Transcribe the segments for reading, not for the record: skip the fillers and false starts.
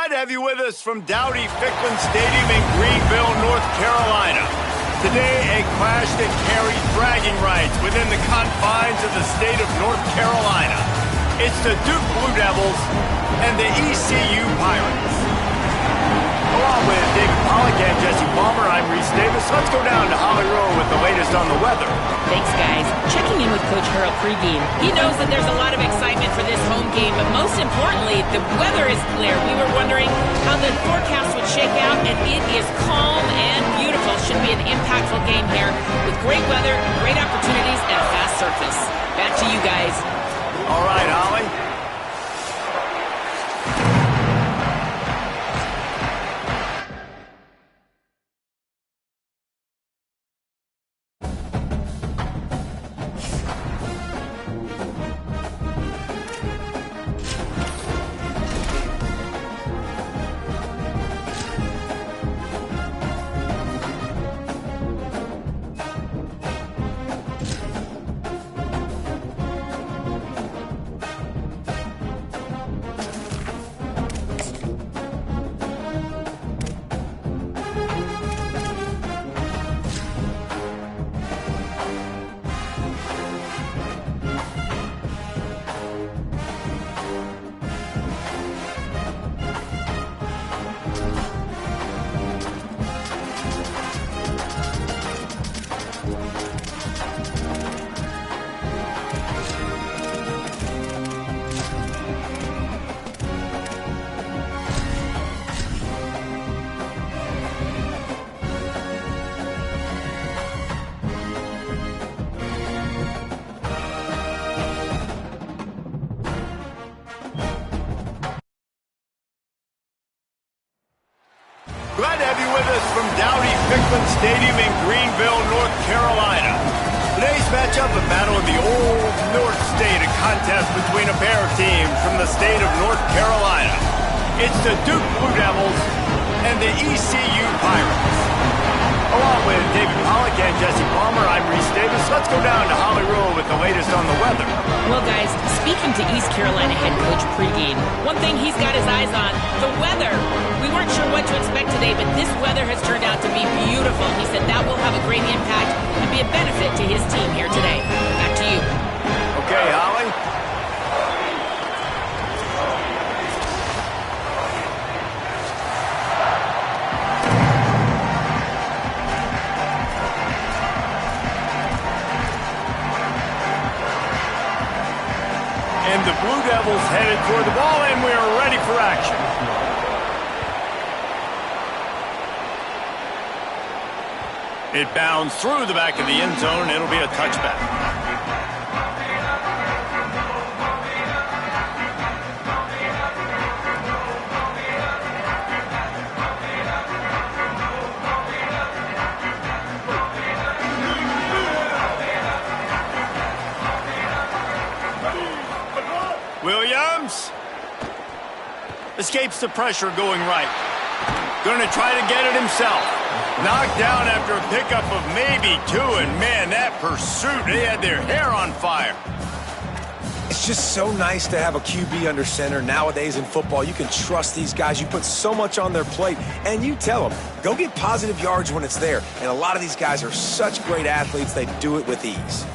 Glad to have you with us from Dowdy-Ficklen Stadium in Greenville, North Carolina. Today, a clash that carries bragging rights within the confines of the state of North Carolina. It's the Duke Blue Devils and the ECU Pirates. Along with David Pollack and Jesse Palmer, I'm Reese Davis. Let's go down to Holly Rowe with the latest on the weather. Thanks, guys. Checking in with Coach Harold pregame. He knows that there's a lot of excitement for this home game, but most importantly, the weather is clear. We were wondering how the forecast would shake out, and it is calm and beautiful. Should be an impactful game here with great weather, great opportunities, and a fast surface. Back to you guys. All right, Holly. Glad to have you with us from Dowdy-Ficklen Stadium in Greenville, North Carolina. Today's matchup, a battle of the old North State, a contest between a pair of teams from the state of North Carolina. It's the Duke Blue Devils and the ECU Pirates. Along with David Pollack and Jesse Palmer, I'm Reese Davis. Let's go down to Holly Rowe with the latest on the weather. Well, guys, speaking to East Carolina head coach pregame, one thing he's got his eyes on, the weather. We weren't sure what to expect today, but this weather has turned out to be beautiful. He said that will have a great impact and be a benefit to his team here today. Back to you. Okay, Holly. And the Blue Devils headed toward the ball, and we are ready for action. It bounds through the back of the end zone. It'll be a touchback. Williams escapes the pressure going right. Going to try to get it himself. Knocked down after a pickup of maybe two, and man, that pursuit, they had their hair on fire. It's just so nice to have a QB under center. Nowadays in football, you can trust these guys. You put so much on their plate, and you tell them, go get positive yards when it's there. And a lot of these guys are such great athletes, they do it with ease.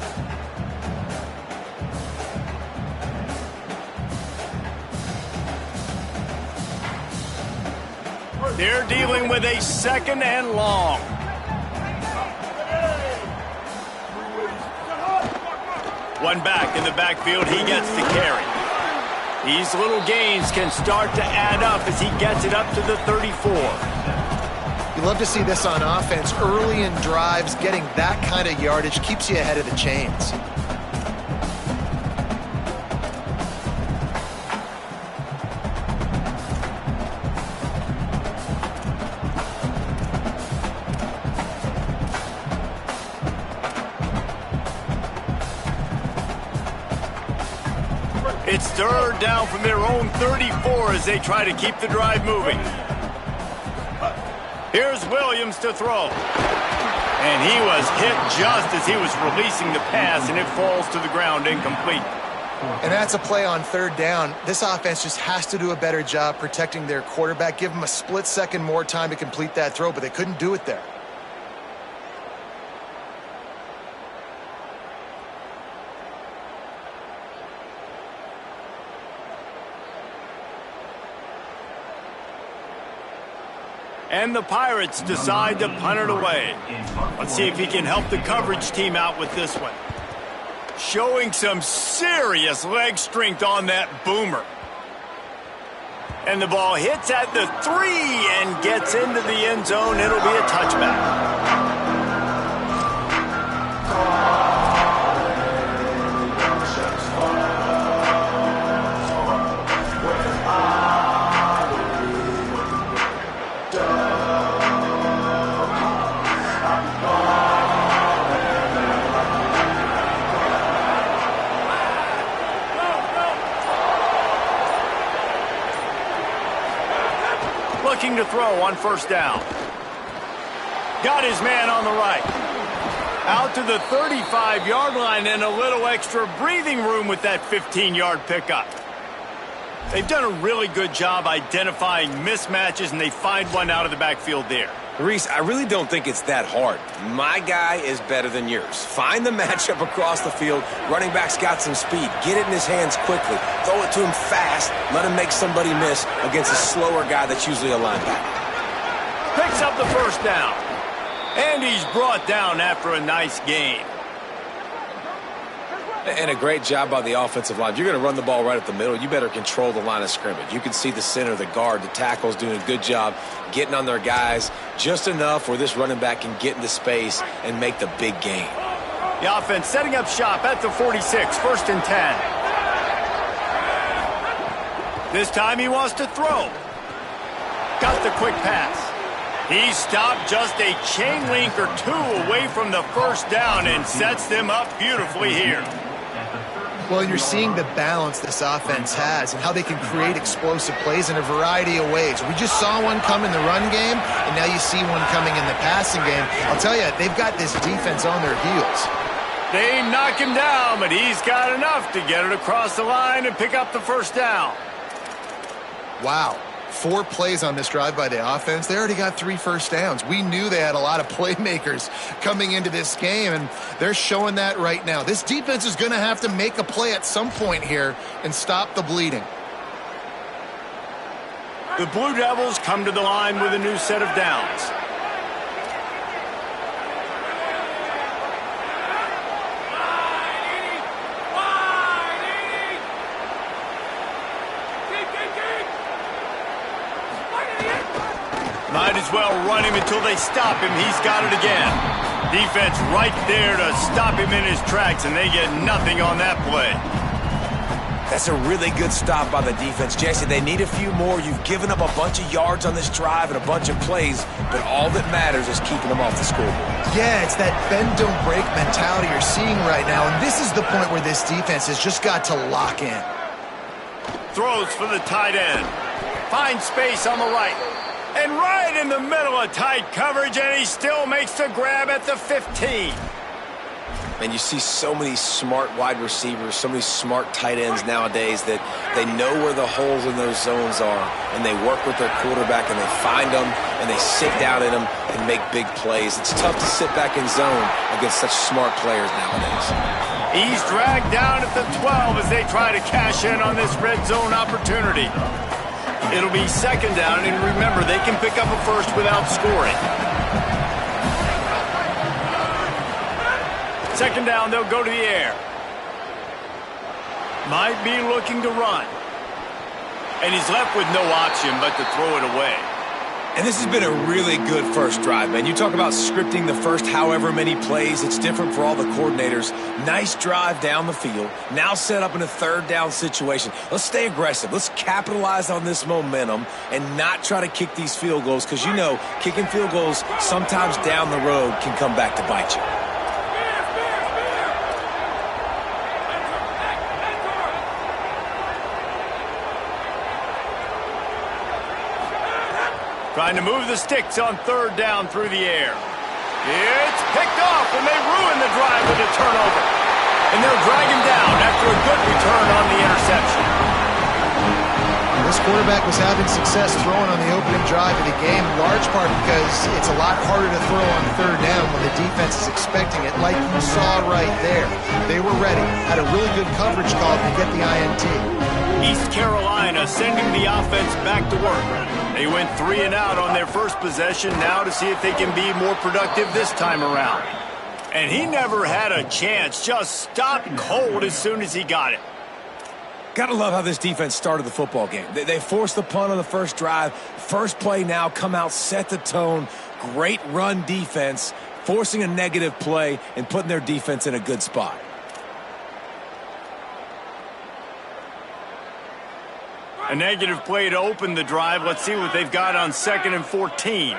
They're dealing with a second and long. One back in the backfield, he gets the carry. These little gains can start to add up as he gets it up to the 34. You love to see this on offense. Early in drives, getting that kind of yardage keeps you ahead of the chains. It's third down from their own 34 as they try to keep the drive moving. Here's Williams to throw. And he was hit just as he was releasing the pass, and it falls to the ground incomplete. And that's a play on third down. This offense just has to do a better job protecting their quarterback. Give them a split second more time to complete that throw, but they couldn't do it there. And the Pirates decide to punt it away. Let's see if he can help the coverage team out with this one. Showing some serious leg strength on that boomer. And the ball hits at the 3 and gets into the end zone. It'll be a touchback. Looking to throw on first down. Got his man on the right. Out to the 35-yard line and a little extra breathing room with that 15-yard pickup. They've done a really good job identifying mismatches, and they find one out of the backfield there. Reese, I really don't think it's that hard. My guy is better than yours. Find the matchup across the field. Running back's got some speed. Get it in his hands quickly. Throw it to him fast. Let him make somebody miss against a slower guy that's usually a linebacker. Picks up the first down. And he's brought down after a nice gain. And a great job by the offensive line. If you're going to run the ball right up the middle, you better control the line of scrimmage. You can see the center, the guard, the tackles doing a good job getting on their guys just enough where this running back can get into space and make the big gain. The offense setting up shop at the 46, first and 10. This time he wants to throw. Got the quick pass. He stopped just a chain link or two away from the first down and sets them up beautifully here. Well, you're seeing the balance this offense has and how they can create explosive plays in a variety of ways. We just saw one come in the run game, and now you see one coming in the passing game. I'll tell you, they've got this defense on their heels. They knock him down, but he's got enough to get it across the line and pick up the first down. Wow. 4 plays on this drive by the offense. They already got 3 first downs. We knew they had a lot of playmakers coming into this game, and they're showing that right now. This defense is going to have to make a play at some point here and stop the bleeding. The Blue Devils come to the line with a new set of downs. Might as well run him until they stop him. He's got it again. Defense right there to stop him in his tracks, and they get nothing on that play. That's a really good stop by the defense. Jesse, they need a few more. You've given up a bunch of yards on this drive and a bunch of plays, but all that matters is keeping them off the scoreboard. Yeah, it's that bend, don't break mentality you're seeing right now, and this is the point where this defense has just got to lock in. Throws for the tight end. Finds space on the right. And right in the middle of tight coverage, and he still makes the grab at the 15. And you see so many smart wide receivers, so many smart tight ends nowadays that they know where the holes in those zones are, and they work with their quarterback, and they find them, and they sit down in them and make big plays. It's tough to sit back in zone against such smart players nowadays. He's dragged down at the 12 as they try to cash in on this red zone opportunity. It'll be second down, and remember, they can pick up a first without scoring. Second down, they'll go to the air. Might be looking to run. And he's left with no option but to throw it away. And this has been a really good first drive, man. You talk about scripting the first however many plays. It's different for all the coordinators. Nice drive down the field. Now set up in a third down situation. Let's stay aggressive. Let's capitalize on this momentum and not try to kick these field goals, because you know kicking field goals sometimes down the road can come back to bite you. Trying to move the sticks on third down through the air. It's picked off, and they ruin the drive with a turnover. and they'll drag him down after a good return on the interception. This quarterback was having success throwing on the opening drive of the game, in large part because it's a lot harder to throw on third down when the defense is expecting it, like you saw right there. They were ready, had a really good coverage call to get the INT. East Carolina sending the offense back to work. They went 3 and out on their first possession, now to see if they can be more productive this time around. And he never had a chance, just stopped cold as soon as he got it. Gotta love how this defense started the football game. They forced the punt on the first drive. First play now, come out, set the tone. Great run defense, forcing a negative play and putting their defense in a good spot. A negative play to open the drive. Let's see what they've got on 2nd and 14.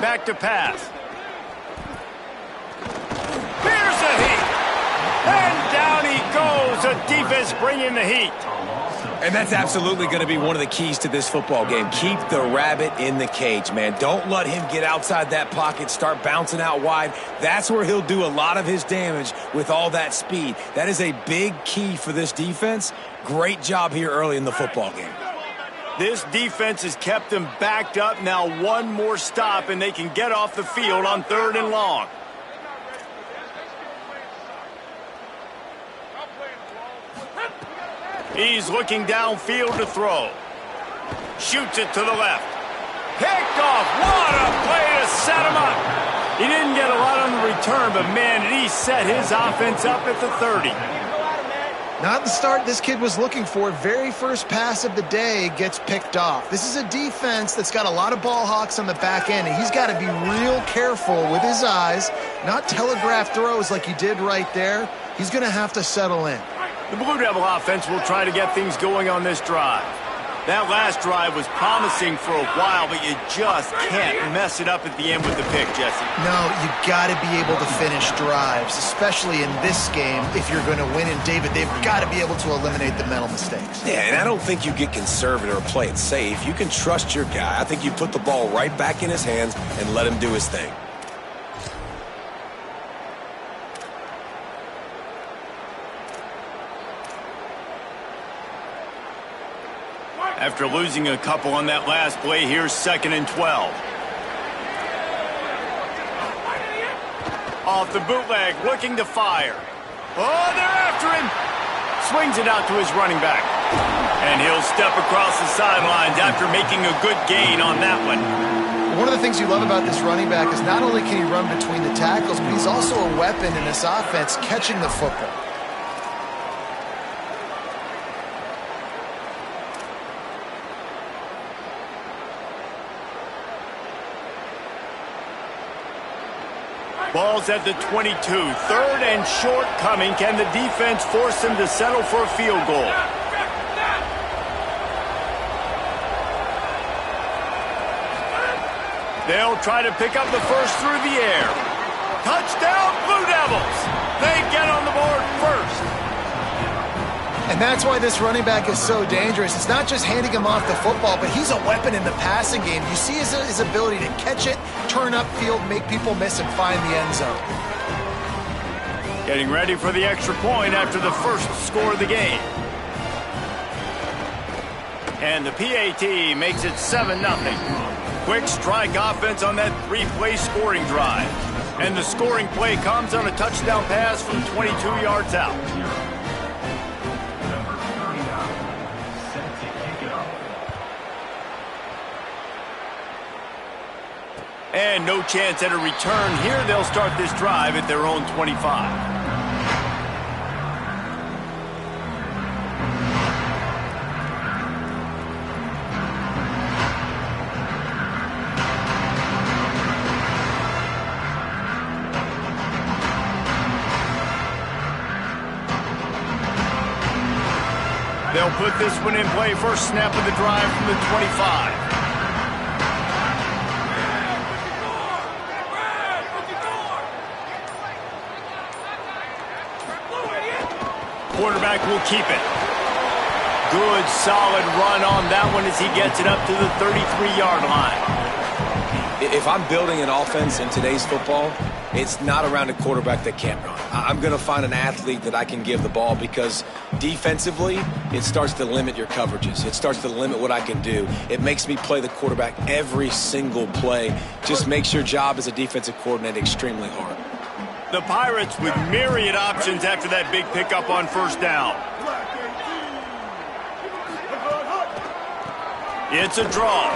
Back to pass. Here's the heat. And down he goes. The defense bringing the heat. And that's absolutely going to be one of the keys to this football game. Keep the rabbit in the cage, man. Don't let him get outside that pocket, start bouncing out wide. That's where he'll do a lot of his damage with all that speed. That is a big key for this defense. Great job here early in the football game. This defense has kept them backed up. Now one more stop, and they can get off the field on 3rd and long. He's looking downfield to throw. Shoots it to the left. Picked off. What a play to set him up. He didn't get a lot on the return, but man, he set his offense up at the 30. Not the start this kid was looking for. Very first pass of the day gets picked off. This is a defense that's got a lot of ball hawks on the back end, and he's got to be real careful with his eyes, not telegraph throws like he did right there. He's going to have to settle in. The Blue Devil offense will try to get things going on this drive. That last drive was promising for a while, but you just can't mess it up at the end with the pick, Jesse. No, you got to be able to finish drives, especially in this game if you're going to win. And David, they've got to be able to eliminate the mental mistakes. Yeah, and I don't think you get conservative or play it safe. You can trust your guy. I think you put the ball right back in his hands and let him do his thing. After losing a couple on that last play, here's 2nd and 12. Off the bootleg, looking to fire. Oh, they're after him. Swings it out to his running back. And he'll step across the sidelines after making a good gain on that one. One of the things you love about this running back is not only can he run between the tackles, but he's also a weapon in this offense catching the football. Ball's at the 22. 3rd and short coming. Can the defense force him to settle for a field goal? They'll try to pick up the first through the air. Touchdown, Blue Devils! They get on the board first. And that's why this running back is so dangerous. It's not just handing him off the football, but he's a weapon in the passing game. You see his ability to catch it, turn upfield, make people miss, and find the end zone. Getting ready for the extra point after the first score of the game. And the PAT makes it 7-0. Quick strike offense on that 3-play scoring drive. And the scoring play comes on a touchdown pass from 22 yards out. And no chance at a return here. They'll start this drive at their own 25. They'll put this one in play. First snap of the drive from the 25. Quarterback will keep it. Good, solid run on that one as he gets it up to the 33-yard line. If I'm building an offense in today's football, it's not around a quarterback that can't run. I'm going to find an athlete that I can give the ball because defensively, it starts to limit your coverages. It starts to limit what I can do. It makes me play the quarterback every single play. Just makes your job as a defensive coordinator extremely hard. The Pirates with myriad options after that big pickup on first down. It's a draw.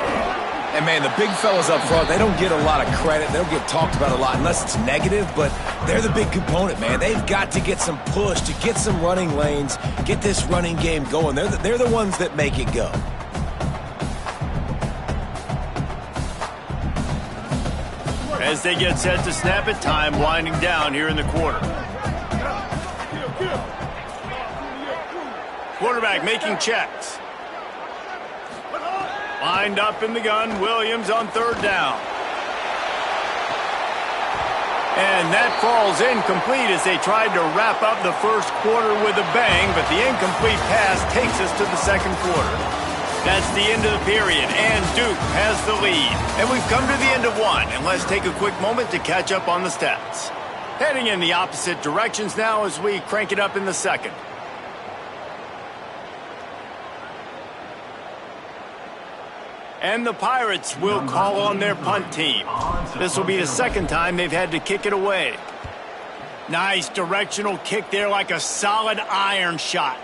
And, man, the big fellas up front, they don't get a lot of credit. They don't get talked about a lot unless it's negative, but they're the big component, man. They've got to get some push, to get some running lanes, get this running game going. They're the ones that make it go. As they get set to snap it, time winding down here in the quarter. Quarterback making checks. Lined up in the gun, Williams on third down. And that falls incomplete as they tried to wrap up the first quarter with a bang, but the incomplete pass takes us to the second quarter. That's the end of the period, and Duke has the lead. And we've come to the end of one, and let's take a quick moment to catch up on the stats. Heading in the opposite directions now as we crank it up in the second. And the Pirates will call on their punt team. This will be the second time they've had to kick it away. Nice directional kick there like a solid iron shot.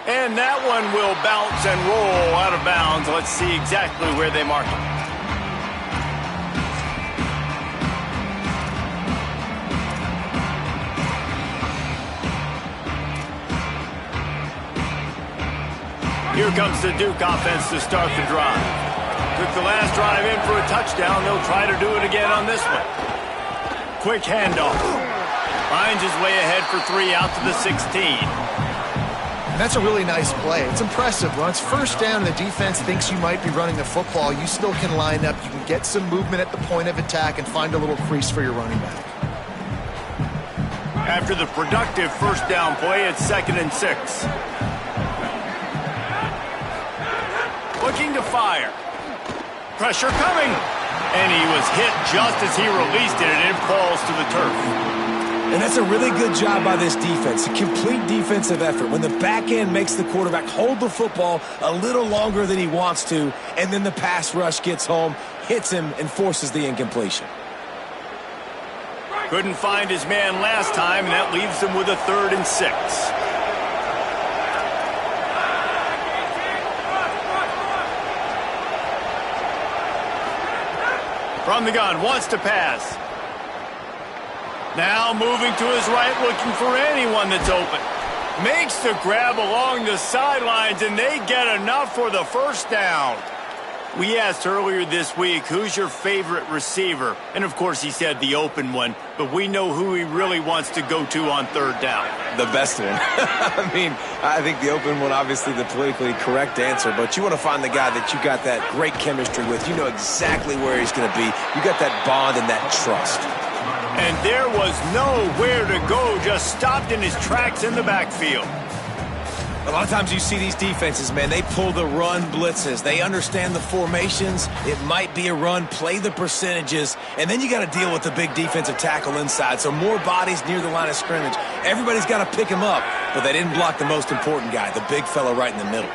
And that one will bounce and roll out of bounds. Let's see exactly where they mark it. Here comes the Duke offense to start the drive. Took the last drive in for a touchdown. They'll try to do it again on this one. Quick handoff. Finds his way ahead for 3 out to the 16. And that's a really nice play. It's impressive. When it's first down and the defense thinks you might be running the football, you still can line up. You can get some movement at the point of attack and find a little crease for your running back. After the productive first down play, it's 2nd and 6. Looking to fire. Pressure coming. And he was hit just as he released it, and it falls to the turf. And that's a really good job by this defense, a complete defensive effort. When the back end makes the quarterback hold the football a little longer than he wants to, and then the pass rush gets home, hits him, and forces the incompletion. Couldn't find his man last time, and that leaves him with a 3rd and 6. From the gun, wants to pass. Now moving to his right, looking for anyone that's open. Makes the grab along the sidelines, and they get enough for the first down. We asked earlier this week, who's your favorite receiver? And, of course, he said the open one, but we know who he really wants to go to on 3rd down. The best one. I mean, I think the open one, obviously the politically correct answer, but you want to find the guy that you got that great chemistry with. You know exactly where he's going to be. You got that bond and that trust. And there was nowhere to go, just stopped in his tracks in the backfield. A lot of times you see these defenses, man, they pull the run blitzes. They understand the formations. It might be a run, play the percentages, and then you got to deal with the big defensive tackle inside. So more bodies near the line of scrimmage. Everybody's got to pick him up, but they didn't block the most important guy, the big fella right in the middle.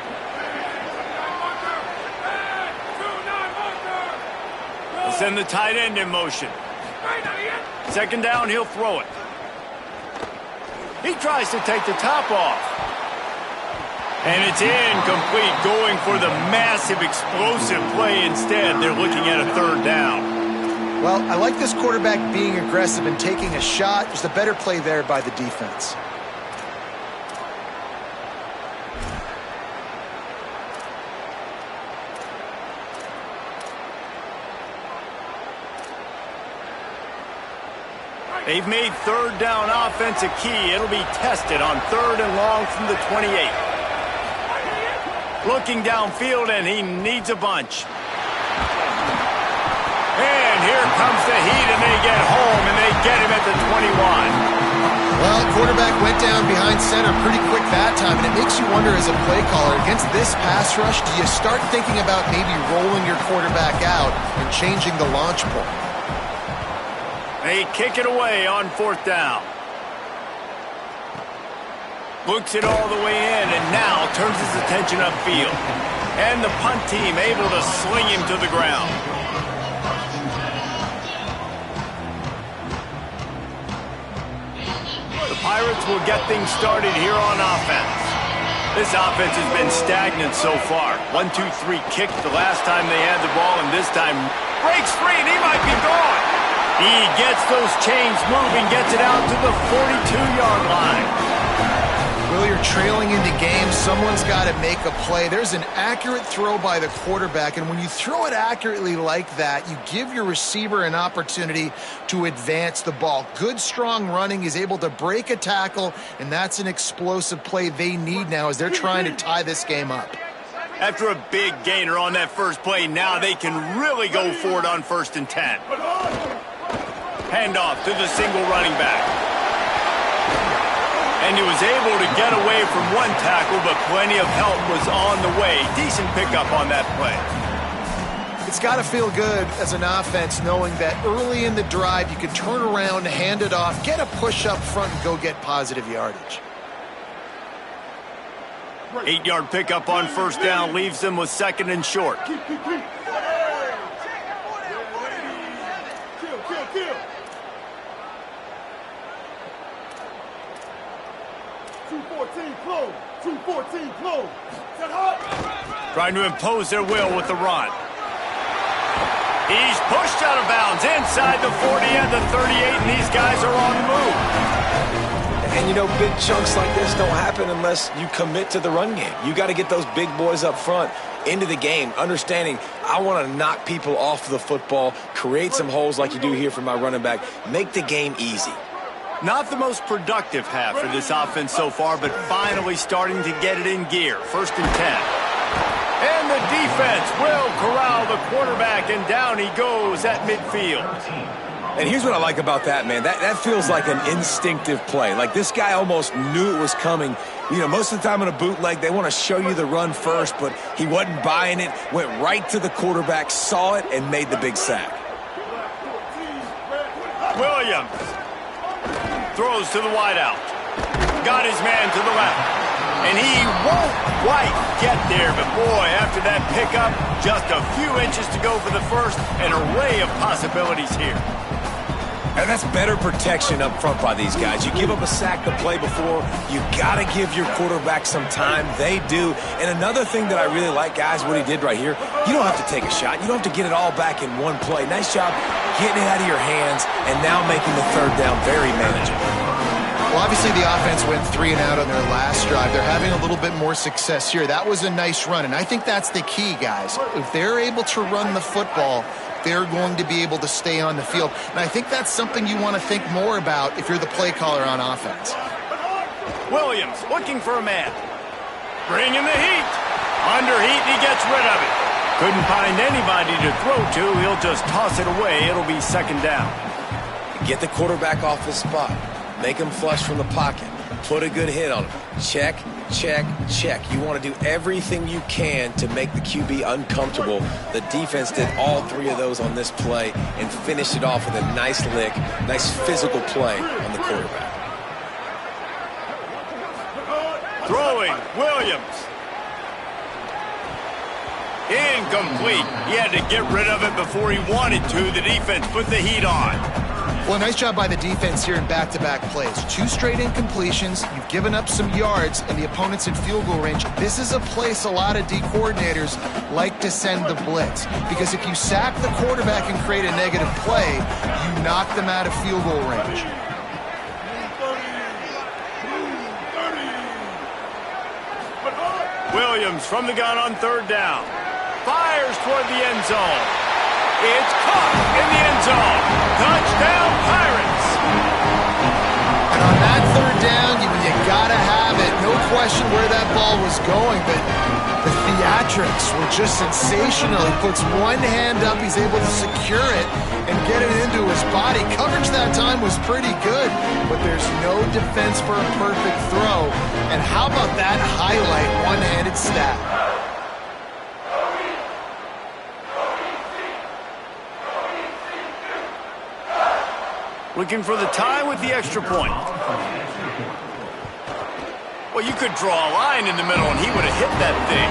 We'll send the tight end in motion. 2nd down, he'll throw it. He tries to take the top off. And it's incomplete, going for the massive explosive play instead. They're looking at a 3rd down. Well, I like this quarterback being aggressive and taking a shot. Just a better play there by the defense. They've made 3rd down offense a key. It'll be tested on 3rd and long from the 28. Looking downfield, and he needs a bunch. And here comes the heat, and they get home, and they get him at the 21. Well, quarterback went down behind center pretty quick that time, and it makes you wonder as a play caller, against this pass rush, do you start thinking about maybe rolling your quarterback out and changing the launch point? They kick it away on 4th down. Looks it all the way in and now turns his attention upfield. And the punt team able to sling him to the ground. The Pirates will get things started here on offense. This offense has been stagnant so far. 1-2-3 kick the last time they had the ball, and this time breaks free, and he might be gone. He gets those chains moving, gets it out to the 42-yard line. Well, you're trailing into games. Someone's got to make a play. There's an accurate throw by the quarterback, and when you throw it accurately like that, you give your receiver an opportunity to advance the ball. Good, strong running is able to break a tackle, and that's an explosive play they need now as they're trying to tie this game up. After a big gainer on that first play, now they can really go for it on 1st and 10. Handoff to the single running back. And he was able to get away from one tackle, but plenty of help was on the way. Decent pickup on that play. It's got to feel good as an offense knowing that early in the drive you can turn around, hand it off, get a push up front, and go get positive yardage. 8-yard pickup on 1st down leaves them with 2nd and short. Trying to impose their will with the run. He's pushed out of bounds inside the 40 and the 38, and these guys are on the move. And, you know, big chunks like this don't happen unless you commit to the run game. You got to get those big boys up front into the game, understanding I want to knock people off the football, create some holes like you do here for my running back, make the game easy. Not the most productive half for this offense so far, but finally starting to get it in gear. 1st and 10. And the defense will corral the quarterback, and down he goes at midfield. And here's what I like about that, man. That feels like an instinctive play. Like this guy almost knew it was coming. You know, most of the time in a bootleg, they want to show you the run first, but he wasn't buying it, went right to the quarterback, saw it, and made the big sack. Williams throws to the wideout. Got his man to the left. And he won't quite get there, but boy, after that pickup, just a few inches to go for the first, an array of possibilities here. And that's better protection up front by these guys. You give up a sack the play before, you got to give your quarterback some time. They do. And another thing that I really like, guys, what he did right here, you don't have to take a shot. You don't have to get it all back in one play. Nice job getting it out of your hands and now making the 3rd down very manageable. Well, obviously the offense went 3 and out on their last drive. They're having a little bit more success here. That was a nice run, and I think that's the key, guys. If they're able to run the football, they're going to be able to stay on the field. And I think that's something you want to think more about if you're the play caller on offense. Williams looking for a man. Bringing the heat. Under heat, he gets rid of it. Couldn't find anybody to throw to. He'll just toss it away. It'll be 2nd down. Get the quarterback off his spot. Make him flush from the pocket. Put a good hit on him. Check, check, check. You want to do everything you can to make the QB uncomfortable. The defense did all 3 of those on this play and finished it off with a nice lick, nice physical play on the quarterback. Throwing, Williams. Incomplete. He had to get rid of it before he wanted to. The defense put the heat on. Well, nice job by the defense here in back-to-back plays. 2 straight incompletions. You've given up some yards, and the opponent's in field goal range. This is a place a lot of D coordinators like to send the blitz, because if you sack the quarterback and create a negative play, you knock them out of field goal range. Williams from the gun on 3rd down. Fires toward the end zone. It's caught in the end zone. Touchdown, Pirates. And on that 3rd down, you got to have it. No question where that ball was going, but the theatrics were just sensational. He puts one hand up, he's able to secure it and get it into his body. Coverage that time was pretty good, but there's no defense for a perfect throw. And how about that highlight one-handed stat? Looking for the tie with the extra point. Well, you could draw a line in the middle, and he would have hit that thing.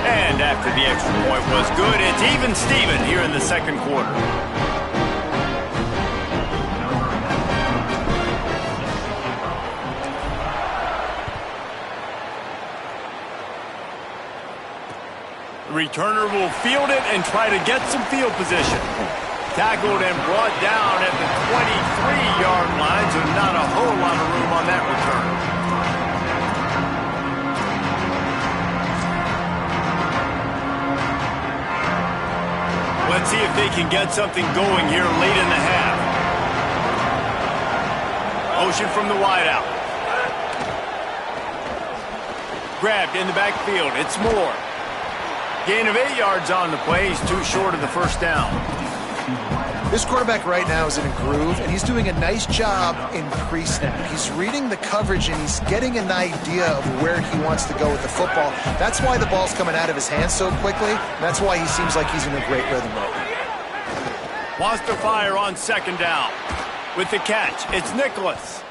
And after the extra point was good, it's even Steven here in the second quarter. The returner will field it and try to get some field position. Tackled and brought down at the 23-yard line, so not a whole lot of room on that return. Let's see if they can get something going here late in the half. Motion from the wideout. Grabbed in the backfield. It's Moore. Gain of 8 yards on the play. He's too short of the first down. This quarterback right now is in a groove, and he's doing a nice job in pre-snap. He's reading the coverage, and he's getting an idea of where he wants to go with the football. That's why the ball's coming out of his hands so quickly, and that's why he seems like he's in a great rhythm right now. Wants to fire on second down. With the catch, it's Nicholas.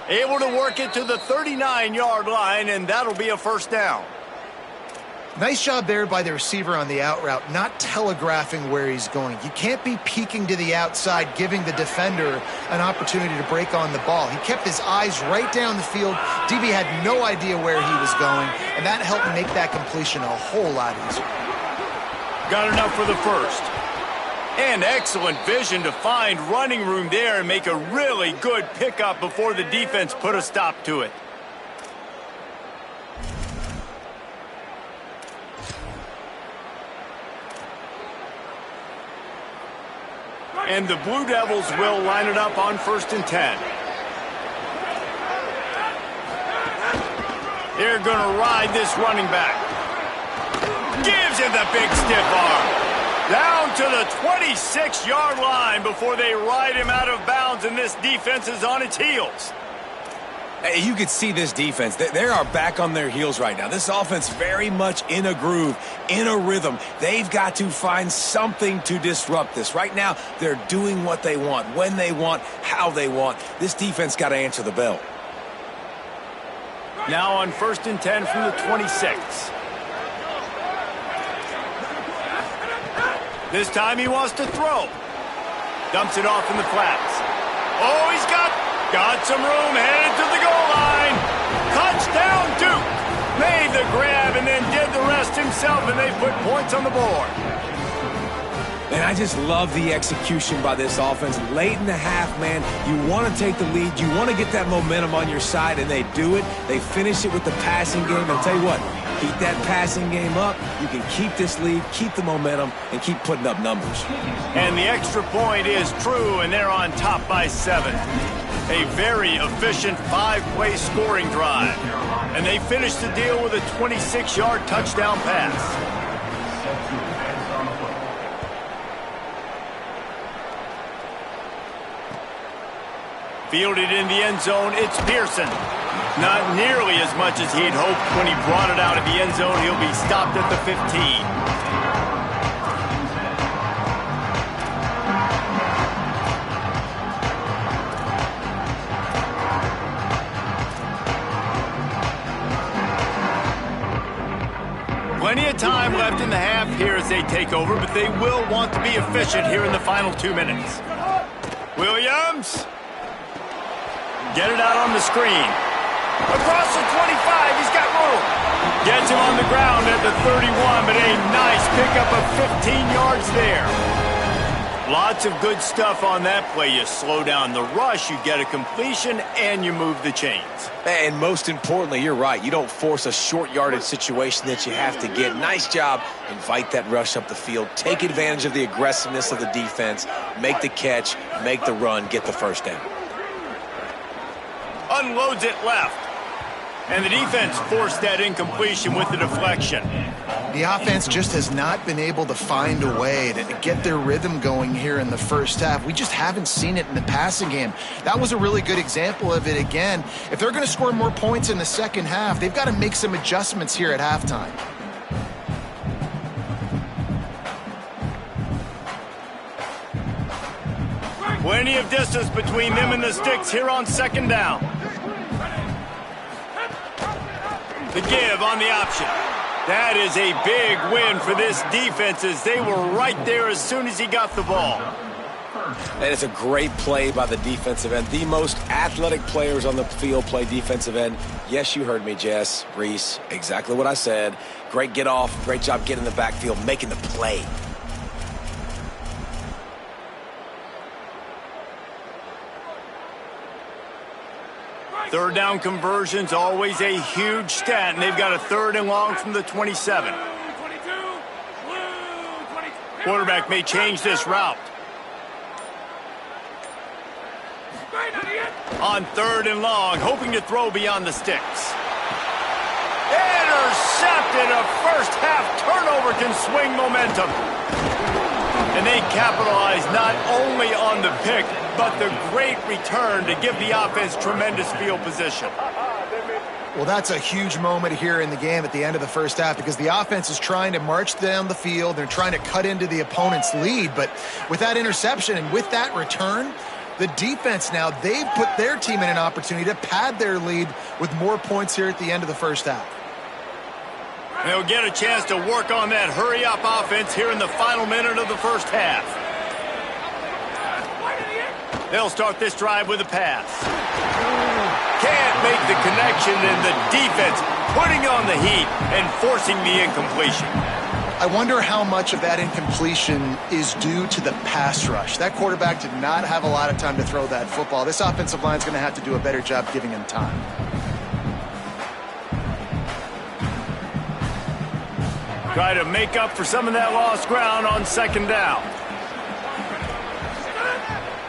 Able to work it to the 39-yard line, and that'll be a first down. Nice job there by the receiver on the out route, not telegraphing where he's going. You can't be peeking to the outside, giving the defender an opportunity to break on the ball. He kept his eyes right down the field. DB had no idea where he was going, and that helped make that completion a whole lot easier. Got enough for the first. And excellent vision to find running room there and make a really good pickup before the defense put a stop to it. And the Blue Devils will line it up on 1st and 10. They're going to ride this running back. Gives him the big stiff arm. Down to the 26-yard line before they ride him out of bounds, and this defense is on its heels. Hey, you could see this defense. They are back on their heels right now. This offense very much in a groove, in a rhythm. They've got to find something to disrupt this. Right now, they're doing what they want, when they want, how they want. This defense got to answer the bell. Now on 1st and 10 from the 26. This time he wants to throw. Dumps it off in the flats. Oh, he's got some room, headed to the goal line. Touchdown, Duke. Made the grab and then did the rest himself, and they put points on the board. And I just love the execution by this offense. Late in the half, man, you want to take the lead. You want to get that momentum on your side, and they do it. They finish it with the passing game. I'll tell you what, keep that passing game up. You can keep this lead, keep the momentum, and keep putting up numbers. And the extra point is true, and they're on top by 7. A very efficient 5-play scoring drive. And they finish the deal with a 26-yard touchdown pass. Fielded in the end zone, it's Pearson. Not nearly as much as he'd hoped when he brought it out of the end zone. He'll be stopped at the 15. Plenty of time left in the half here as they take over, but they will want to be efficient here in the final 2 minutes. Williams. Get it out on the screen. Across the 25, he's got room. Gets him on the ground at the 31, but a nice pickup of 15 yards there. Lots of good stuff on that play. You slow down the rush, you get a completion, and you move the chains. And most importantly, you're right. You don't force a short yardage situation that you have to get. Nice job. Invite that rush up the field. Take advantage of the aggressiveness of the defense. Make the catch, make the run, get the first down. Unloads it left. And the defense forced that incompletion with the deflection. The offense just has not been able to find a way to get their rhythm going here in the first half. We just haven't seen it in the passing game. That was a really good example of it again. If they're going to score more points in the second half, they've got to make some adjustments here at halftime. Plenty of distance between them and the sticks here on second down. The give on the option. That is a big win for this defense as they were right there as soon as he got the ball. And it's a great play by the defensive end. The most athletic players on the field play defensive end. Yes, you heard me, Jess, Reese. Exactly what I said. Great get off. Great job getting in the backfield, making the play. Third down conversion's always a huge stat, and they've got a 3rd and long from the 27. Quarterback may change this route. On 3rd and long, hoping to throw beyond the sticks. Intercepted. A first half turnover can swing momentum. And they capitalize not only on the pick, but the great return to give the offense tremendous field position. Well, that's a huge moment here in the game at the end of the first half because the offense is trying to march down the field. They're trying to cut into the opponent's lead. But with that interception and with that return, the defense now, they've put their team in an opportunity to pad their lead with more points here at the end of the first half. They'll get a chance to work on that hurry-up offense here in the final minute of the first half. They'll start this drive with a pass. Can't make the connection, and the defense putting on the heat and forcing the incompletion. I wonder how much of that incompletion is due to the pass rush. That quarterback did not have a lot of time to throw that football. This offensive line is going to have to do a better job giving him time. Try to make up for some of that lost ground on second down.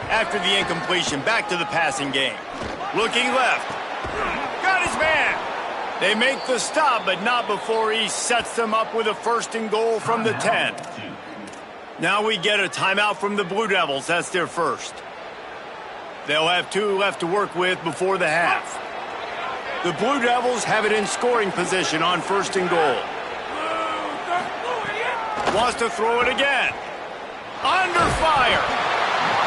After the incompletion, back to the passing game. Looking left. Got his man. They make the stop, but not before he sets them up with a 1st and goal from the 10. Now we get a timeout from the Blue Devils. That's their first. They'll have 2 left to work with before the half. The Blue Devils have it in scoring position on 1st and goal. Wants to throw it again. Under fire.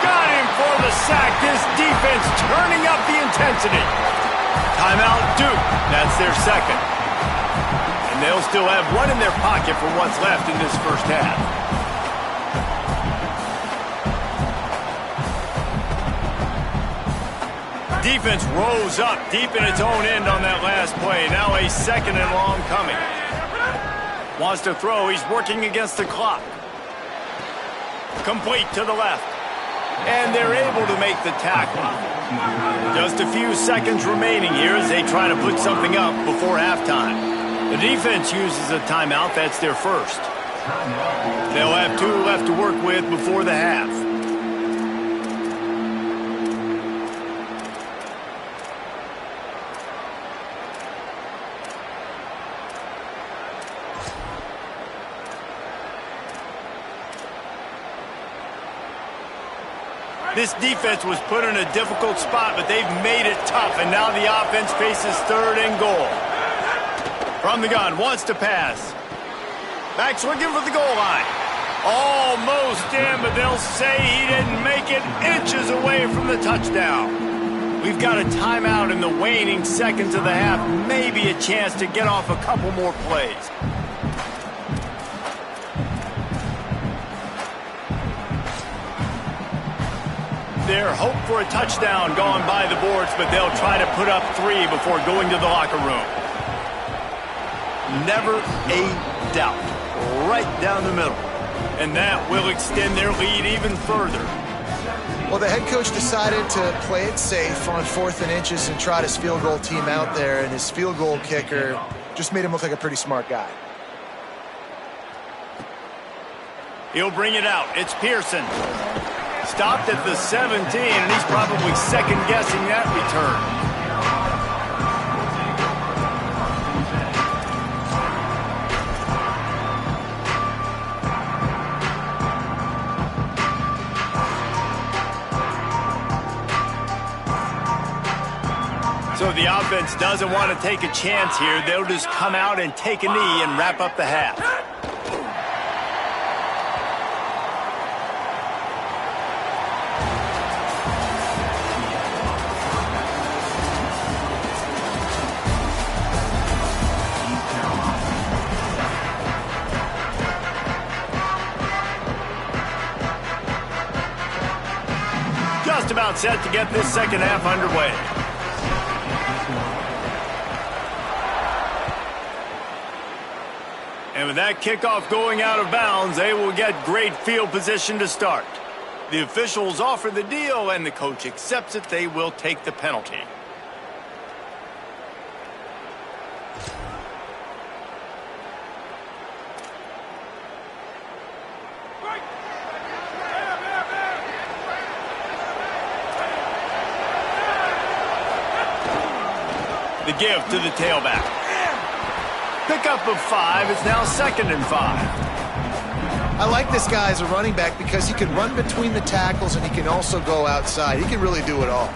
Got him for the sack. This defense turning up the intensity. Timeout Duke. That's their second. And they'll still have one in their pocket for what's left in this first half. Defense rose up deep in its own end on that last play. Now a 2nd and long coming. Wants to throw. He's working against the clock. Complete to the left. And they're able to make the tackle. Just a few seconds remaining here as they try to put something up before halftime. The defense uses a timeout. That's their first. They'll have 2 left to work with before the half. This defense was put in a difficult spot, but they've made it tough, and now the offense faces 3rd and goal. From the gun, wants to pass. Back's looking for the goal line. Almost in, but they'll say he didn't make it, inches away from the touchdown. We've got a timeout in the waning seconds of the half, maybe a chance to get off a couple more plays. Their hope for a touchdown gone by the boards, but they'll try to put up 3 before going to the locker room. Never a doubt. Right down the middle. And that will extend their lead even further. Well, the head coach decided to play it safe on 4th and inches and trot his field goal team out there, and his field goal kicker just made him look like a pretty smart guy. He'll bring it out. It's Pearson. Stopped at the 17, and he's probably second-guessing that return. So the offense doesn't want to take a chance here. They'll just come out and take a knee and wrap up the half. about set to get this second half underway. And with that kickoff going out of bounds, they will get great field position to start. The officials offer the deal, and the coach accepts it. They will take the penalty. The give to the tailback. Pickup of 5 is now 2nd and 5. I like this guy as a running back because he can run between the tackles and he can also go outside. He can really do it all.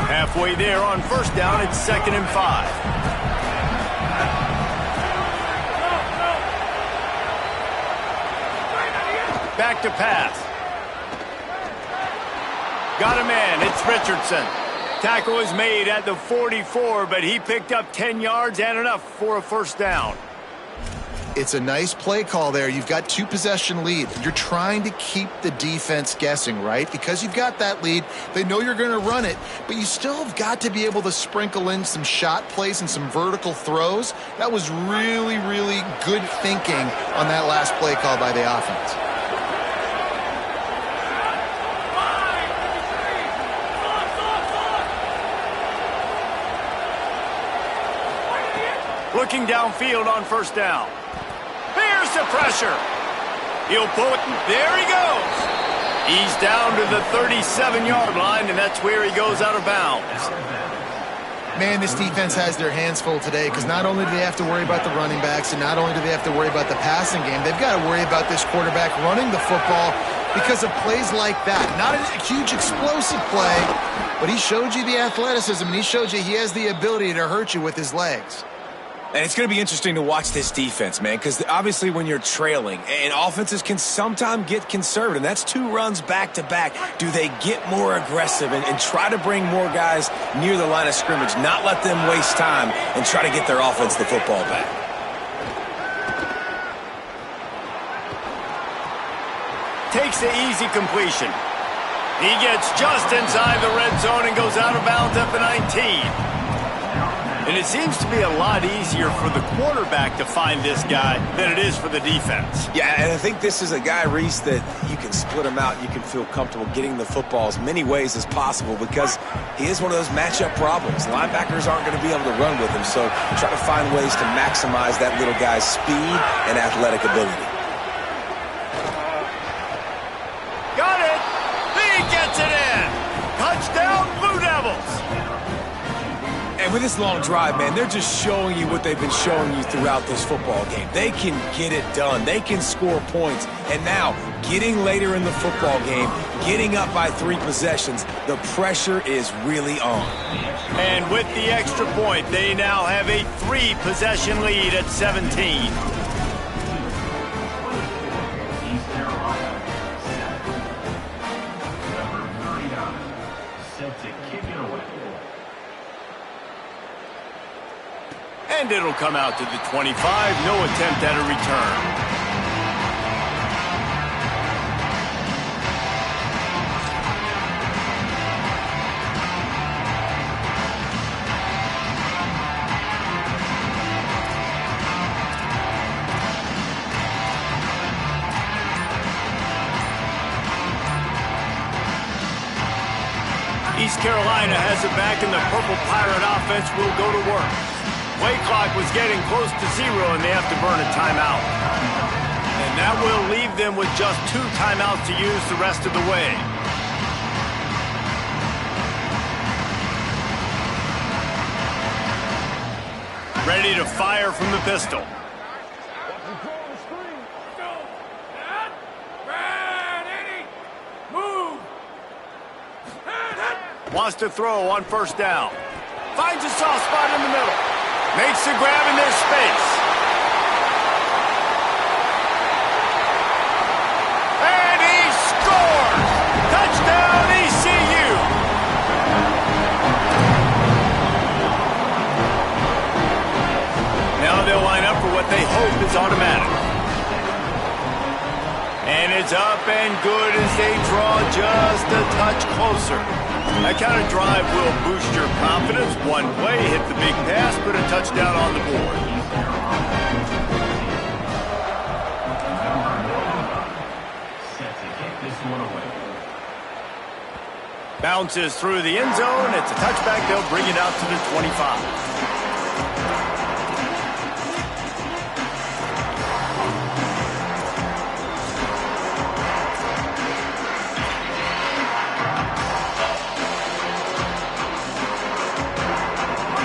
Halfway there on first down, it's 2nd and 5. Back to pass. Got a man, it's Richardson. Tackle is made at the 44, but he picked up 10 yards and enough for a first down. It's a nice play call there. You've got 2-possession lead. You're trying to keep the defense guessing, right? Because you've got that lead. They know you're going to run it, but you still have got to be able to sprinkle in some shot plays and some vertical throws. That was really, really good thinking on that last play call by the offense. Looking downfield on first down. Here's the pressure. He'll pull it. There he goes. He's down to the 37-yard line, and that's where he goes out of bounds. Man, this defense has their hands full today because not only do they have to worry about the running backs and not only do they have to worry about the passing game, they've got to worry about this quarterback running the football because of plays like that. Not a huge explosive play, but he showed you the athleticism, and he showed you he has the ability to hurt you with his legs. And it's going to be interesting to watch this defense, man, because obviously when you're trailing, and offenses can sometimes get conservative, and that's 2 runs back-to-back. Do they get more aggressive and try to bring more guys near the line of scrimmage, not let them waste time, and try to get their offense the football back? Takes the easy completion. He gets just inside the red zone and goes out of bounds at the 19. And it seems to be a lot easier for the quarterback to find this guy than it is for the defense. Yeah, and I think this is a guy, Reese, that you can split him out. You can feel comfortable getting the football as many ways as possible because he is one of those matchup problems. Linebackers aren't going to be able to run with him, so try to find ways to maximize that little guy's speed and athletic ability. Got it! He gets it in! Touchdown, Blue Devils! And with this long drive, man, they're just showing you what they've been showing you throughout this football game. They can get it done. They can score points. And now, getting later in the football game, getting up by 3 possessions, the pressure is really on. And with the extra point, they now have a 3-possession lead at 17. And it'll come out to the 25. No attempt at a return. East Carolina has it back, and the Purple Pirate offense will go to work. Play clock was getting close to 0, and they have to burn a timeout. And that will leave them with just 2 timeouts to use the rest of the way. Ready to fire from the pistol. Wants to throw on first down. Finds a soft spot in the middle. Makes the grab in their space. And he scores! Touchdown, ECU! Now they'll line up for what they hope is automatic. And it's up and good as they draw just a touch closer. That kind of drive will boost your confidence. One play, hit the big pass, put a touchdown on the board. Bounces through the end zone. It's a touchback. They'll bring it out to the 25.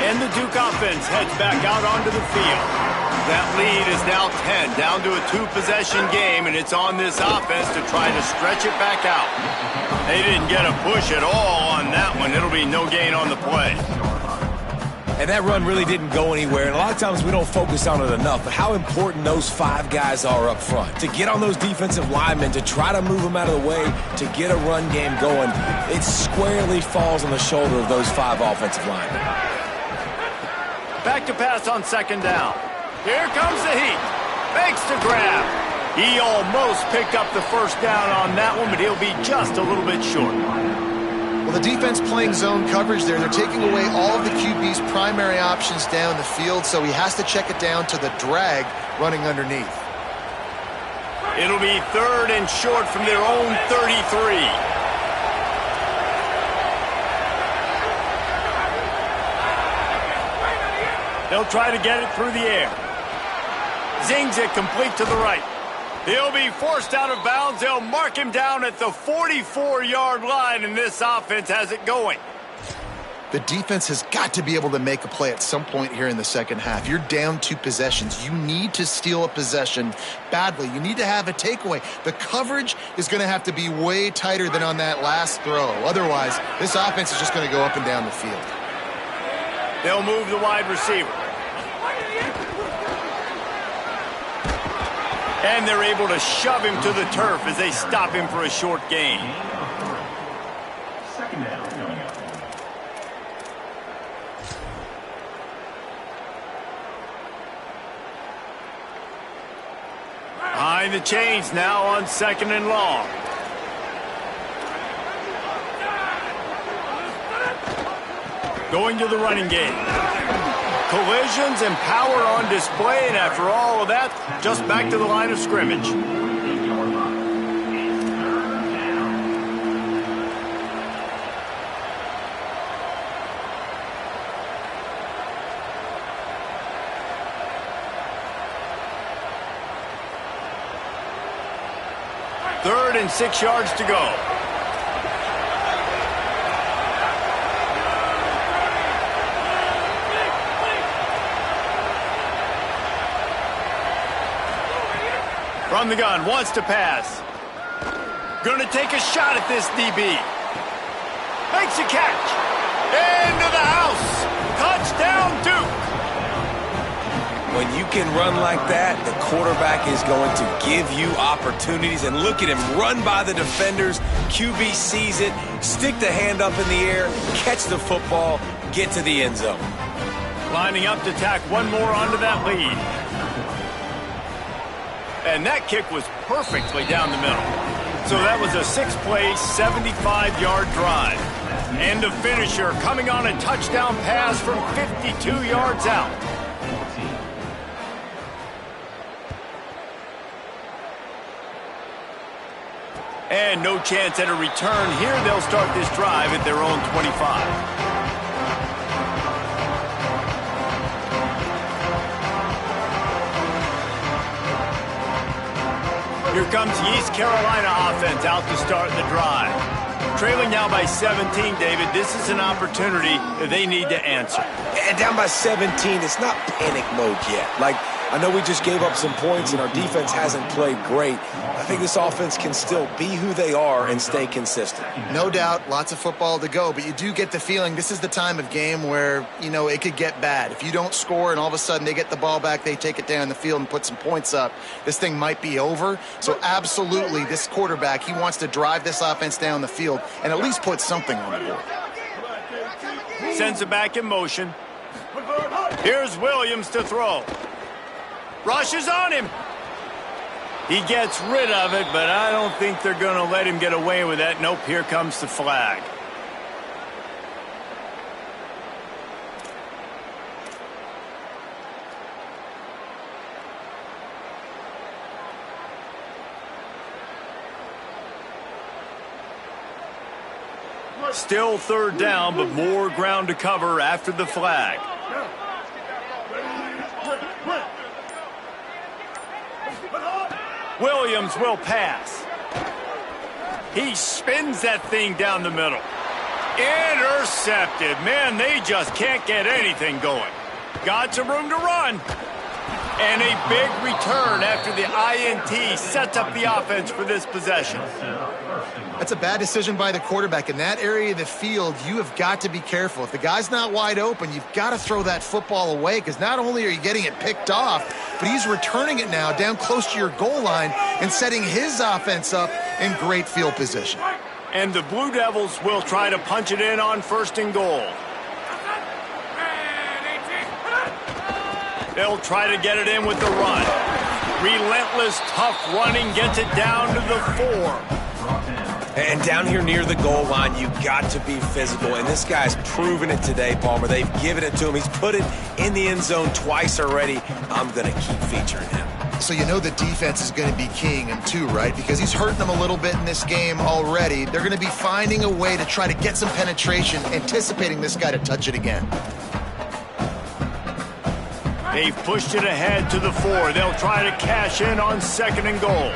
And the Duke offense heads back out onto the field. That lead is now 10, down to a 2-possession game, and it's on this offense to try to stretch it back out. They didn't get a push at all on that one. It'll be no gain on the play. And that run really didn't go anywhere, and a lot of times we don't focus on it enough, but how important those 5 guys are up front. To get on those defensive linemen, to try to move them out of the way, to get a run game going, it squarely falls on the shoulder of those 5 offensive linemen. Back to pass on second down. Here comes the heat. Makes the grab. He almost picked up the first down on that one, but he'll be just a little bit short. Well, the defense playing zone coverage there. They're taking away all of the QB's primary options down the field, so he has to check it down to the drag running underneath. It'll be 3rd and short from their own 33. They'll try to get it through the air. Zings it complete to the right. He'll be forced out of bounds. They'll mark him down at the 44-yard line, and this offense has it going. The defense has got to be able to make a play at some point here in the second half. You're down 2 possessions. You need to steal a possession badly. You need to have a takeaway. The coverage is going to have to be way tighter than on that last throw. Otherwise, this offense is just going to go up and down the field. They'll move the wide receiver. And they're able to shove him to the turf as they stop him for a short gain. Second down coming up. Behind the chains now on 2nd and long. Going to the running game. Collisions and power on display, and after all of that, just back to the line of scrimmage. Third and 6 yards to go. From the gun, wants to pass. Gonna take a shot at this DB. Makes a catch. Into the house. Touchdown, Duke. When you can run like that, the quarterback is going to give you opportunities. And look at him run by the defenders. QB sees it, stick the hand up in the air, catch the football, get to the end zone. Lining up to tack one more onto that lead. And that kick was perfectly down the middle. So that was a 6-play, 75-yard drive. And the finisher coming on a touchdown pass from 52 yards out. And no chance at a return here. They'll start this drive at their own 25. Here comes the East Carolina offense out to start the drive. Trailing now by 17, David. This is an opportunity that they need to answer. And down by 17, it's not panic mode yet. Like, I know we just gave up some points and our defense hasn't played great. I think this offense can still be who they are and stay consistent. No doubt, lots of football to go, but you do get the feeling this is the time of game where, you know, it could get bad. If you don't score and all of a sudden they get the ball back, they take it down the field and put some points up, this thing might be over. So absolutely, this quarterback, he wants to drive this offense down the field and at least put something on the board. Sends it back in motion. Here's Williams to throw. Rushes on him. He gets rid of it, but I don't think they're going to let him get away with that. Nope, here comes the flag. Still third down, but more ground to cover after the flag. Williams will pass. He spins that thing down the middle. Intercepted. Man, they just can't get anything going. Got some room to run. And a big return after the INT sets up the offense for this possession. That's a bad decision by the quarterback. In that area of the field, you have got to be careful. If the guy's not wide open, you've got to throw that football away, because not only are you getting it picked off, but he's returning it now down close to your goal line and setting his offense up in great field position. And the Blue Devils will try to punch it in on 1st and goal. They'll try to get it in with the run. Relentless, tough running gets it down to the 4. And down here near the goal line, you got to be physical. And this guy's proven it today, Palmer. They've given it to him. He's put it in the end zone twice already. I'm going to keep featuring him. So you know the defense is going to be keying him too, right? Because he's hurting them a little bit in this game already. They're going to be finding a way to try to get some penetration, anticipating this guy to touch it again. They've pushed it ahead to the 4. They'll try to cash in on 2nd and goal.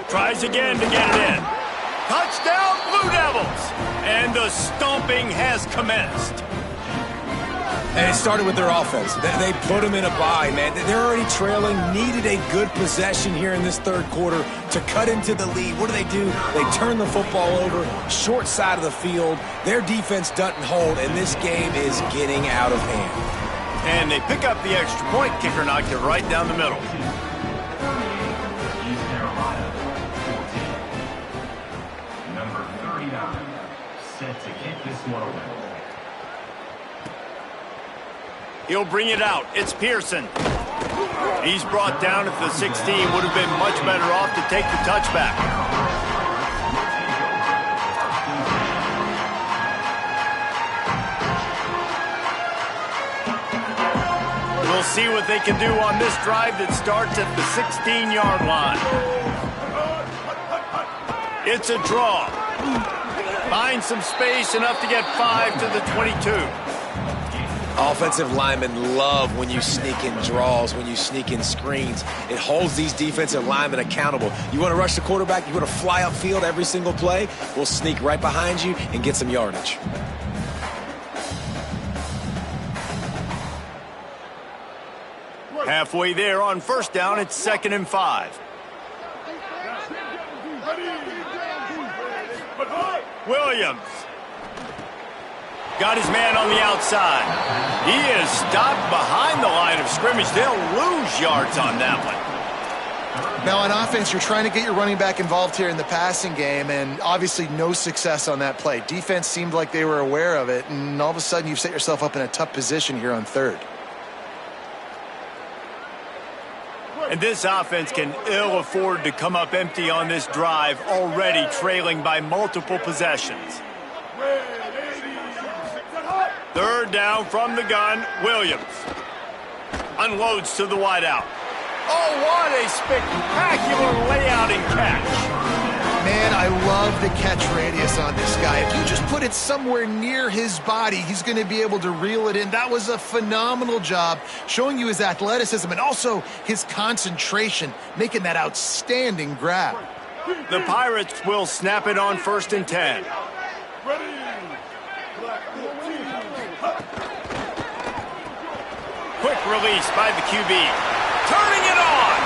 Tries again to get it in. Touchdown, Blue Devils! And the stomping has commenced. And it started with their offense. They put them in a bye, man. They're already trailing, needed a good possession here in this 3rd quarter to cut into the lead. What do? They turn the football over, short side of the field. Their defense doesn't hold, and this game is getting out of hand. And they pick up the extra point. Kicker knocked it right down the middle. Number 39, set to kick this one away. He'll bring it out. It's Pearson. He's brought down at the 16. Would have been much better off to take the touchback. We'll see what they can do on this drive that starts at the 16-yard line. It's a draw. Finds some space, enough to get 5 to the 22. Offensive linemen love when you sneak in draws, when you sneak in screens. It holds these defensive linemen accountable. You want to rush the quarterback, you want to fly upfield every single play, we'll sneak right behind you and get some yardage. Halfway there on 1st down, it's 2nd and 5. Williams. Got his man on the outside. He is stopped behind the line of scrimmage. They'll lose yards on that one. Now on offense, you're trying to get your running back involved here in the passing game, and obviously no success on that play. Defense seemed like they were aware of it, and all of a sudden you've set yourself up in a tough position here on 3rd. And this offense can ill afford to come up empty on this drive, already trailing by multiple possessions. 3rd down from the gun, Williams. Unloads to the wideout. Oh, what a spectacular layout and catch. Man, I love the catch radius on this guy. If you just put it somewhere near his body, he's going to be able to reel it in. That was a phenomenal job, showing you his athleticism and also his concentration, making that outstanding grab. The Pirates will snap it on 1st and 10. Quick release by the QB. Turning it on!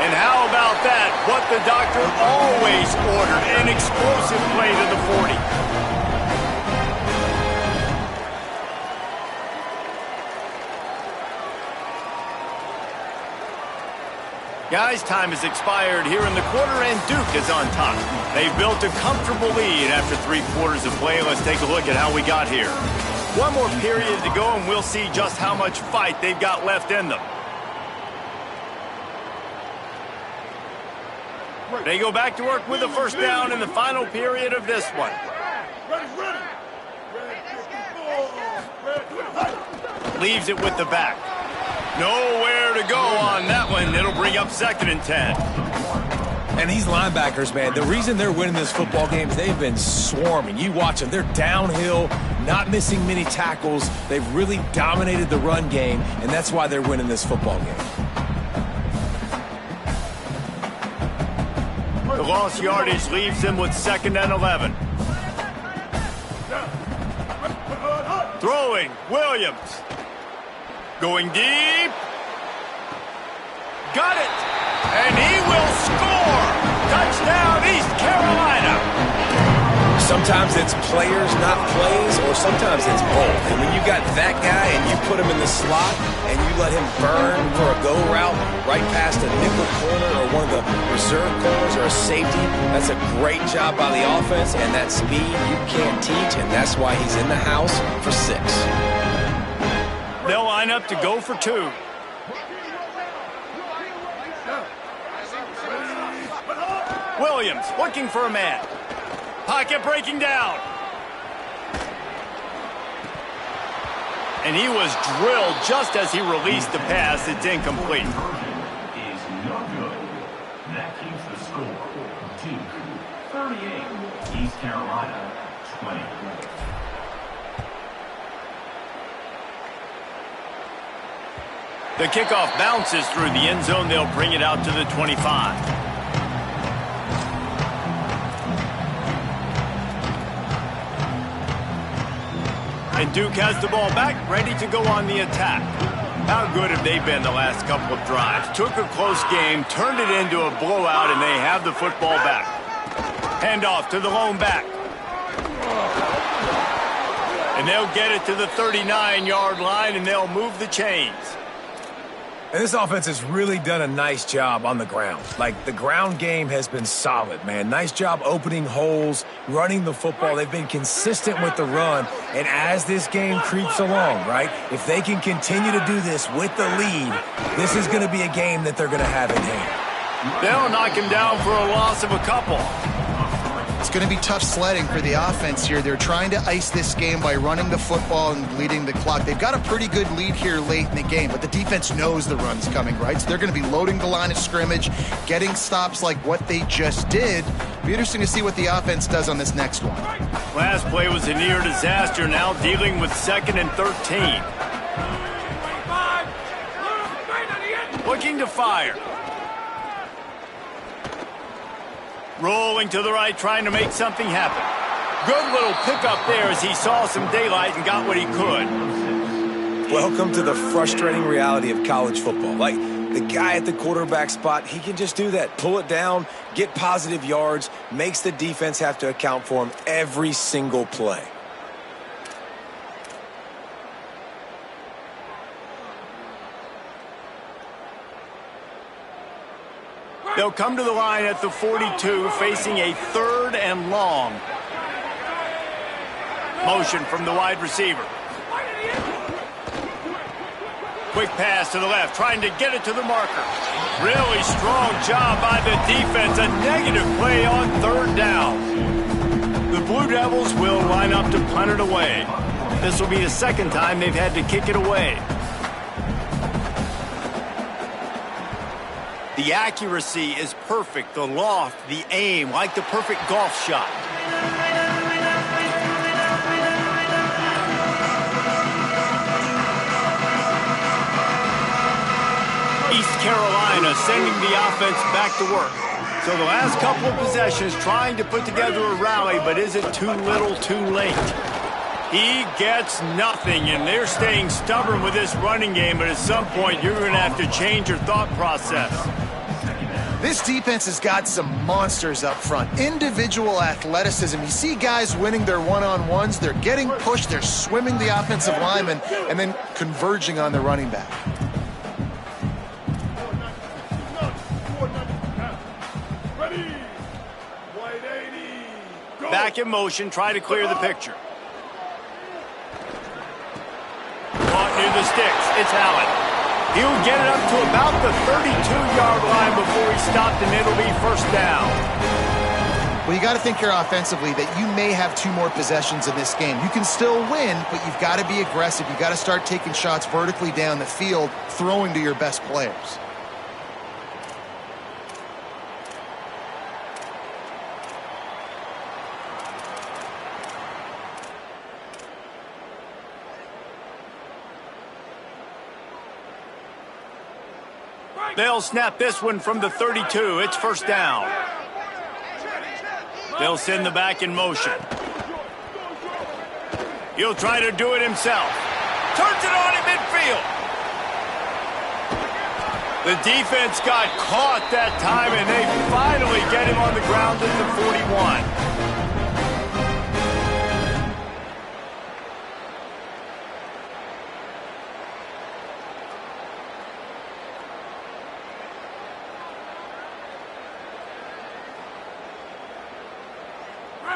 And how about that? What the doctor always ordered, an explosive play to the 40. Guys, time has expired here in the quarter, and Duke is on top. They've built a comfortable lead after 3 quarters of play. Let's take a look at how we got here. One more period to go, and we'll see just how much fight they've got left in them. They go back to work with the first down in the final period of this one. Leaves it with the back. Nowhere to go on that one. It'll bring up 2nd and 10. And these linebackers, man, the reason they're winning this football game is they've been swarming. You watch them. They're downhill, not missing many tackles. They've really dominated the run game, and that's why they're winning this football game. The lost yardage leaves them with 2nd and 11. Throwing, Williams. Going deep. Got it. And he will score. Touchdown, East Carolina. Sometimes it's players, not plays, or sometimes it's both. And when you got that guy and you put him in the slot and you let him burn for a go route right past a nickel corner or one of the reserve corners or a safety, that's a great job by the offense, and that speed you can't teach, and that's why he's in the house for 6. They'll line up to go for 2. Williams looking for a man. Pocket breaking down. And he was drilled just as he released the pass. It's incomplete. Is no good. That keeps the score 2-38. East Carolina 20. The kickoff bounces through the end zone. They'll bring it out to the 25. And Duke has the ball back, ready to go on the attack. How good have they been the last couple of drives? Took a close game, turned it into a blowout, and they have the football back. Handoff to the lone back. And they'll get it to the 39-yard line, and they'll move the chains. And this offense has really done a nice job on the ground. Like, the ground game has been solid, man. Nice job opening holes, running the football. They've been consistent with the run. And as this game creeps along, right, if they can continue to do this with the lead, this is going to be a game that they're going to have in hand. They'll knock him down for a loss of a couple. It's going to be tough sledding for the offense here. They're trying to ice this game by running the football and bleeding the clock. They've got a pretty good lead here late in the game, but the defense knows the run's coming, right? So they're going to be loading the line of scrimmage, getting stops like what they just did. Be interesting to see what the offense does on this next one. Last play was a near disaster, now dealing with 2nd and 13. Looking to fire. Rolling to the right, trying to make something happen. Good little pickup there as he saw some daylight and got what he could. Welcome to the frustrating reality of college football. Like, the guy at the quarterback spot, he can just do that. Pull it down, get positive yards, makes the defense have to account for him every single play. They'll come to the line at the 42, facing a 3rd and long. Motion from the wide receiver. Quick pass to the left, trying to get it to the marker. Really strong job by the defense. A negative play on 3rd down. The Blue Devils will line up to punt it away. This will be the 2nd time they've had to kick it away. The accuracy is perfect, the loft, the aim, like the perfect golf shot. East Carolina sending the offense back to work. So the last couple of possessions trying to put together a rally, but is it too little, too late? He gets nothing, and they're staying stubborn with this running game, but at some point you're going to have to change your thought process. This defense has got some monsters up front. Individual athleticism. You see guys winning their one-on-ones. They're getting pushed. They're swimming the offensive lineman and then converging on the running back. Back in motion, try to clear the picture. near the sticks. It's Allen. He'll get it up to about the 32-yard line before he stopped, and it'll be first down. Well, you got to think here offensively that you may have 2 more possessions in this game. You can still win, but you've got to be aggressive. You've got to start taking shots vertically down the field, throwing to your best players. They'll snap this one from the 32. It's first down. They'll send the back in motion. He'll try to do it himself. Turns it on in midfield. The defense got caught that time, and they finally get him on the ground at the 41.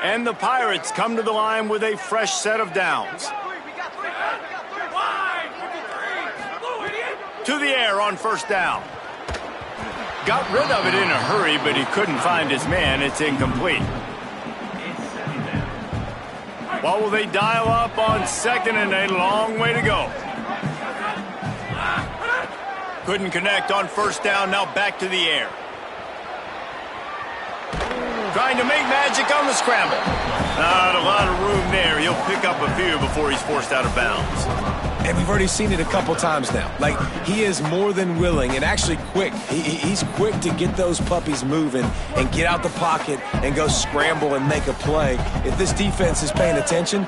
And the Pirates come to the line with a fresh set of downs. To the air on first down. Got rid of it in a hurry, but he couldn't find his man. It's incomplete. What will they dial up on second, and a long way to go? Couldn't connect on first down. Now back to the air. Trying to make magic on the scramble. Not a lot of room there. He'll pick up a few before he's forced out of bounds. And we've already seen it a couple times now. Like, he is more than willing and actually quick. He's quick to get those puppies moving and get out the pocket and go scramble and make a play. If this defense is paying attention,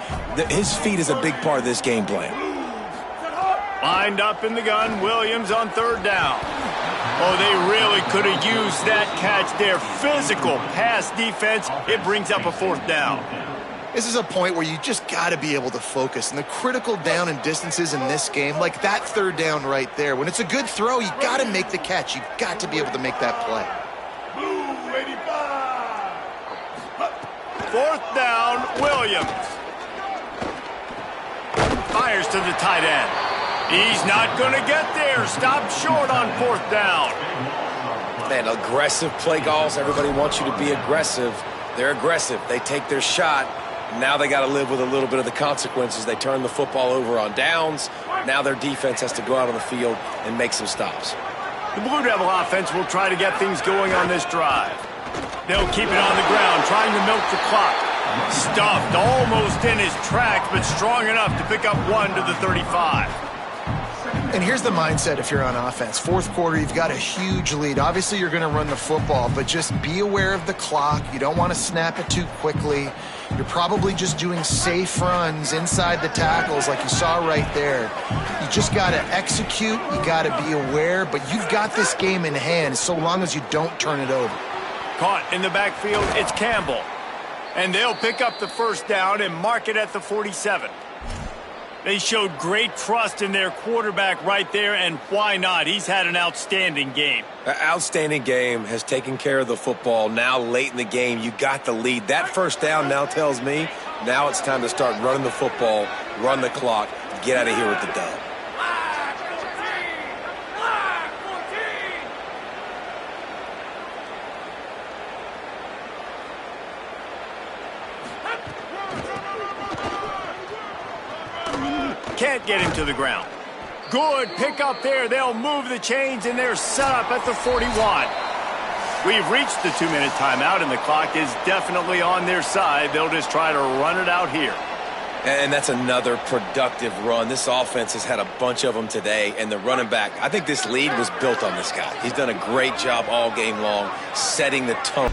his feet is a big part of this game plan. Lined up in the gun, Williams on third down. Oh, they really could have used that catch there. Physical pass defense. It brings up a fourth down. This is a point where you just got to be able to focus. And the critical down and distances in this game, like that third down right there, when it's a good throw, you got to make the catch. You've got to be able to make that play. Fourth down, Williams. Fires to the tight end. He's not going to get there. Stop short on fourth down. Man, aggressive play calls. Everybody wants you to be aggressive. They're aggressive. They take their shot. Now they got to live with a little bit of the consequences. They turn the football over on downs. Now their defense has to go out on the field and make some stops. The Blue Devil offense will try to get things going on this drive. They'll keep it on the ground, trying to milk the clock. Stuffed almost in his tracks, but strong enough to pick up one to the 35. And here's the mindset if you're on offense. Fourth quarter, you've got a huge lead. Obviously, you're going to run the football, but just be aware of the clock. You don't want to snap it too quickly. You're probably just doing safe runs inside the tackles like you saw right there. You just got to execute. You got to be aware, but you've got this game in hand so long as you don't turn it over. Caught in the backfield, it's Campbell. And they'll pick up the first down and mark it at the 47. They showed great trust in their quarterback right there, and why not? He's had an outstanding game. An outstanding game, has taken care of the football. Now late in the game, you got the lead. That first down now tells me now it's time to start running the football, run the clock, get out of here with the dub. Can't get him to the ground. Good pick up there. They'll move the chains, and they're set up at the 41. We've reached the 2-minute timeout, and the clock is definitely on their side. They'll just try to run it out here. And that's another productive run. This offense has had a bunch of them today, and the running back, I think this lead was built on this guy. He's done a great job all game long, setting the tone.